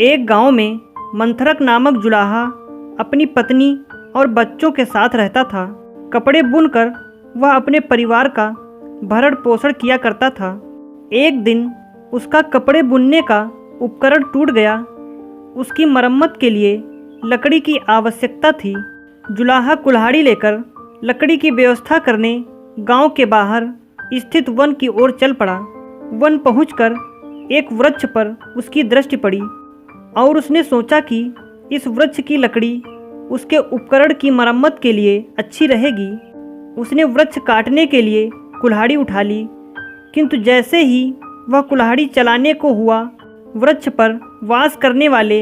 एक गांव में मंथरक नामक जुलाहा अपनी पत्नी और बच्चों के साथ रहता था। कपड़े बुनकर वह अपने परिवार का भरण पोषण किया करता था। एक दिन उसका कपड़े बुनने का उपकरण टूट गया। उसकी मरम्मत के लिए लकड़ी की आवश्यकता थी। जुलाहा कुल्हाड़ी लेकर लकड़ी की व्यवस्था करने गांव के बाहर स्थित वन की ओर चल पड़ा। वन पहुंचकर एक वृक्ष पर उसकी दृष्टि पड़ी और उसने सोचा कि इस वृक्ष की लकड़ी उसके उपकरण की मरम्मत के लिए अच्छी रहेगी। उसने वृक्ष काटने के लिए कुल्हाड़ी उठा ली, किंतु जैसे ही वह कुल्हाड़ी चलाने को हुआ, वृक्ष पर वास करने वाले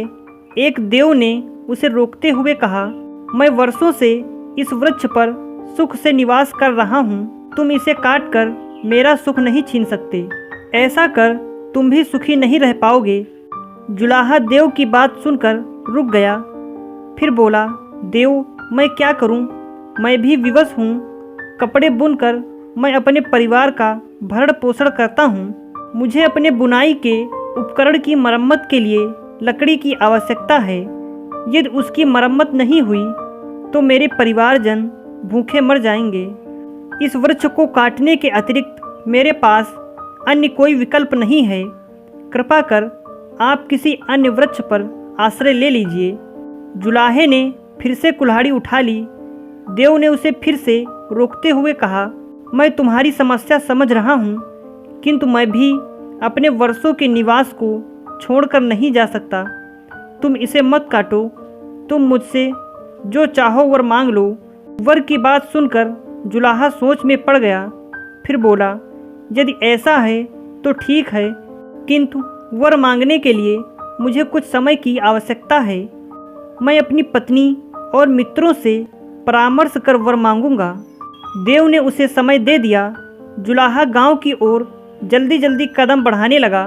एक देव ने उसे रोकते हुए कहा, मैं वर्षों से इस वृक्ष पर सुख से निवास कर रहा हूँ। तुम इसे काट कर मेरा सुख नहीं छीन सकते। ऐसा कर तुम भी सुखी नहीं रह पाओगे। जुलाहा देव की बात सुनकर रुक गया। फिर बोला, देव, मैं क्या करूं? मैं भी विवश हूं। कपड़े बुनकर मैं अपने परिवार का भरण पोषण करता हूं। मुझे अपने बुनाई के उपकरण की मरम्मत के लिए लकड़ी की आवश्यकता है। यदि उसकी मरम्मत नहीं हुई तो मेरे परिवारजन भूखे मर जाएंगे। इस वृक्ष को काटने के अतिरिक्त मेरे पास अन्य कोई विकल्प नहीं है। कृपा कर आप किसी अन्य वृक्ष पर आश्रय ले लीजिए। जुलाहे ने फिर से कुल्हाड़ी उठा ली। देव ने उसे फिर से रोकते हुए कहा, मैं तुम्हारी समस्या समझ रहा हूँ, किंतु मैं भी अपने वर्षों के निवास को छोड़कर नहीं जा सकता। तुम इसे मत काटो। तुम मुझसे जो चाहो वर मांग लो। वर की बात सुनकर जुलाहा सोच में पड़ गया। फिर बोला, यदि ऐसा है तो ठीक है, किंतु वर मांगने के लिए मुझे कुछ समय की आवश्यकता है। मैं अपनी पत्नी और मित्रों से परामर्श कर वर मांगूंगा। देव ने उसे समय दे दिया। जुलाहा गांव की ओर जल्दी जल्दी कदम बढ़ाने लगा।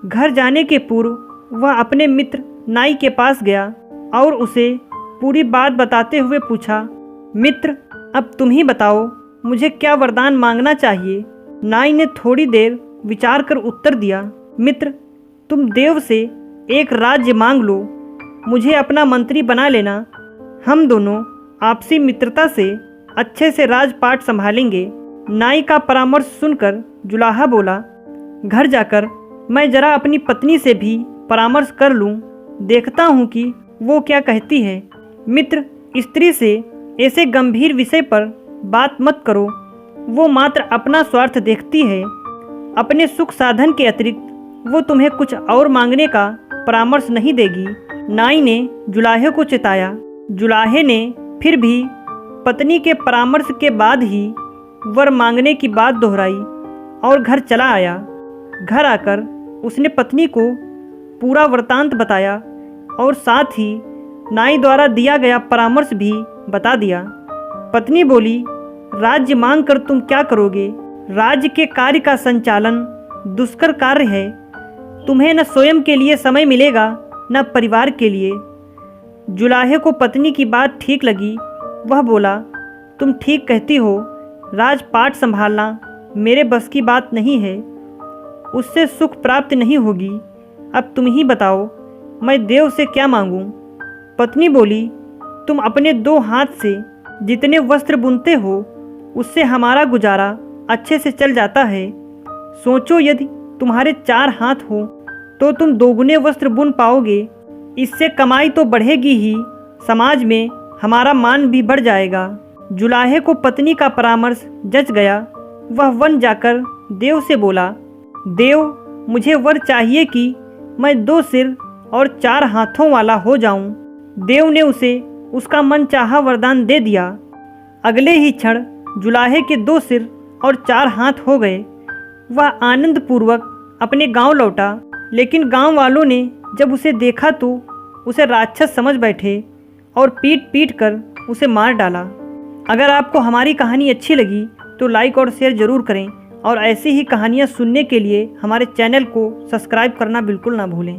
घर जाने के पूर्व वह अपने मित्र नाई के पास गया और उसे पूरी बात बताते हुए पूछा, मित्र, अब तुम ही बताओ, मुझे क्या वरदान मांगना चाहिए? नाई ने थोड़ी देर विचार कर उत्तर दिया, मित्र, तुम देव से एक राज्य मांग लो। मुझे अपना मंत्री बना लेना। हम दोनों आपसी मित्रता से अच्छे से राजपाट संभालेंगे। नाई का परामर्श सुनकर जुलाहा बोला, घर जाकर मैं जरा अपनी पत्नी से भी परामर्श कर लूं। देखता हूं कि वो क्या कहती है। मित्र, स्त्री से ऐसे गंभीर विषय पर बात मत करो। वो मात्र अपना स्वार्थ देखती है। अपने सुख साधन के अतिरिक्त वो तुम्हें कुछ और मांगने का परामर्श नहीं देगी। नाई ने जुलाहे को चिताया। जुलाहे ने फिर भी पत्नी के परामर्श के बाद ही वर मांगने की बात दोहराई और घर चला आया। घर आकर उसने पत्नी को पूरा वृतांत बताया और साथ ही नाई द्वारा दिया गया परामर्श भी बता दिया। पत्नी बोली, राज्य मांग कर तुम क्या करोगे? राज्य के कार्य का संचालन दुष्कर कार्य है। तुम्हें न स्वयं के लिए समय मिलेगा न परिवार के लिए। जुलाहे को पत्नी की बात ठीक लगी। वह बोला, तुम ठीक कहती हो। राजपाट संभालना मेरे बस की बात नहीं है। उससे सुख प्राप्त नहीं होगी। अब तुम ही बताओ, मैं देव से क्या मांगूं? पत्नी बोली, तुम अपने 2 हाथ से जितने वस्त्र बुनते हो उससे हमारा गुजारा अच्छे से चल जाता है। सोचो, यदि तुम्हारे 4 हाथ हो तो तुम 2 गुने वस्त्र बुन पाओगे। इससे कमाई तो बढ़ेगी ही, समाज में हमारा मान भी बढ़ जाएगा। जुलाहे को पत्नी का परामर्श जच गया। वह वन जाकर देव से बोला, देव, मुझे वर चाहिए कि मैं 2 सिर और 4 हाथों वाला हो जाऊं। देव ने उसे उसका मनचाहा वरदान दे दिया। अगले ही क्षण जुलाहे के 2 सिर और 4 हाथ हो गए। वह आनंद पूर्वक अपने गांव लौटा, लेकिन गांव वालों ने जब उसे देखा तो उसे राक्षस समझ बैठे और पीट पीट कर उसे मार डाला। अगर आपको हमारी कहानी अच्छी लगी तो लाइक और शेयर ज़रूर करें और ऐसी ही कहानियाँ सुनने के लिए हमारे चैनल को सब्सक्राइब करना बिल्कुल ना भूलें।